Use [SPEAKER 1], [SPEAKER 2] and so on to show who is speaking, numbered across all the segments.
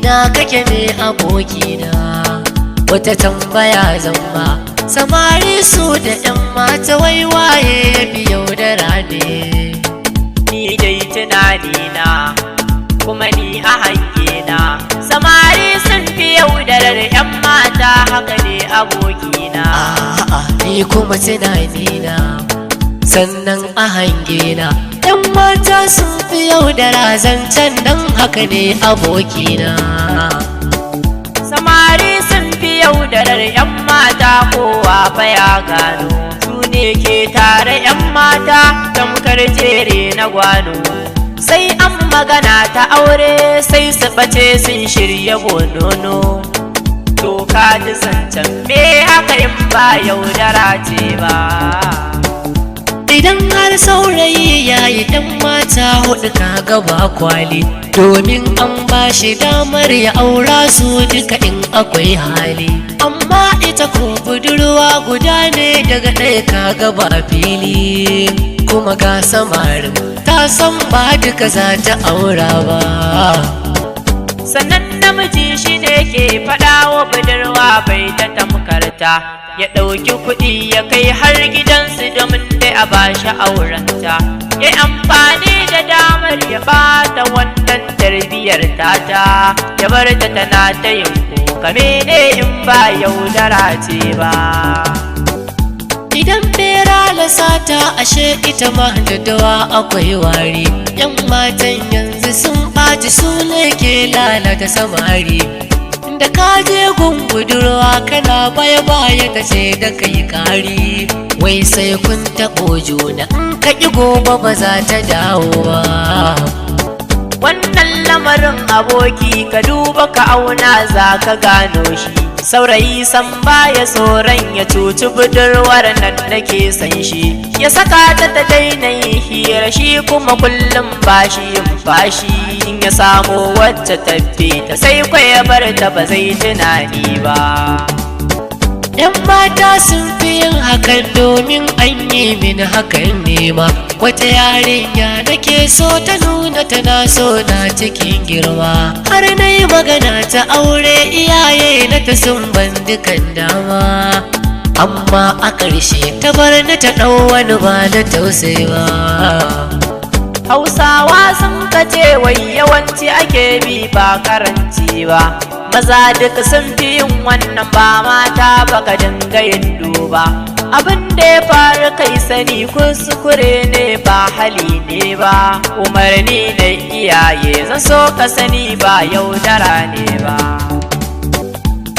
[SPEAKER 1] ina kake ne abokina, wata tambaya zamba. Samari su da 'yan mata waiwaye ya fi yaudara ne.
[SPEAKER 2] Ni dai tunanina kuma ni a hangena, samari sun fi yaudarar 'yan mata, haka ne abokina.
[SPEAKER 1] A'a ni kuma tunanina sannan a hangena, 'yan mata sun fi yaudara zancen nan, haka ne abokina.
[SPEAKER 2] Samari sun fi yaudarar 'yan mata, kowa fa ya gano su ne ke tare 'yan mata tamkar jere na gwano. Sai an magana ta aure sai su ɓace sun shirya bonono. To ka ji zancen me haka in ba yaudara ce ba.
[SPEAKER 1] Idan har saurayi ya yi ɗan mata huɗu kaga ba kwali, domin an ba shi damar ya aura su duka in akwai hali. Amma ita ko budurwa guda ne daga ɗaya kaga ba fili, kuma ga samarin ta san ba duka za ta aura ba.
[SPEAKER 2] Sannan namiji shi ne ke faɗa wa budurwa bai ta tamkarta, ya ɗauki kuɗi ya kai har gidansu domin dai a bashi aurenta. Ya amfani da damar ya ɓata wannan tarbiyyar tata, ya bar ta tana ta yin kuka mene in ba yaudara ce ba.
[SPEAKER 1] Idan bera lasata ashe ita ma daddawa akwai wari, 'yan matan yanzu sun ɓaci su ne ke lalata samari. Da ka je gun budurwa kana baya ta ce da kai kari, wai sai kun taɓo juna in ka ƙi gobe ba za ta dawo ba.
[SPEAKER 2] Wannan lamarin aboki ka duba ka auna za ka gano shi. Saurayi san baya tsoron ya cuci budurwar nan nake san shi, ya saka ta ta daina yin hira, shi kuma kullum bashi yin fashi. In ya samu wacce tafi ta sai ya bar ta ba zai tunani ba.
[SPEAKER 1] 'Yan mata sun fi yin hakan domin an yi min hakan nema. Wata yarinya nake so ta nuna tana so na cikin girma, har na yi magana ta aure iyaye na ta sun ban dukan dama. Amma a ƙarshe ta bar ni ta ɗau wani ba da tausayi ba.
[SPEAKER 2] Hausawa sun kace wai yawanci ake bi ba karanci ba, maza duk sun fi yin wannan ba mata baka dinga yin duba. Abin da ya faru kai sani kuskure ne ba hali ne ba, umarni da iyaye zan so ka sani ba yaudara ne ba.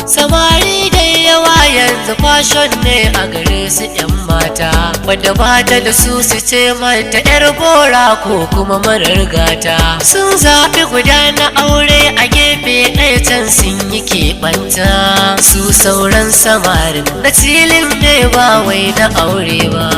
[SPEAKER 1] Samari da yawa yanzu fashion ne a gare su 'yan mata, wanda ba ta da su ce mata 'yar bora ko kuma marar gata. Sun zaɓi guda na aure a gefe ɗaya can sun yi keɓanta, su sauran samarin na tilin ne ba wai na aure ba.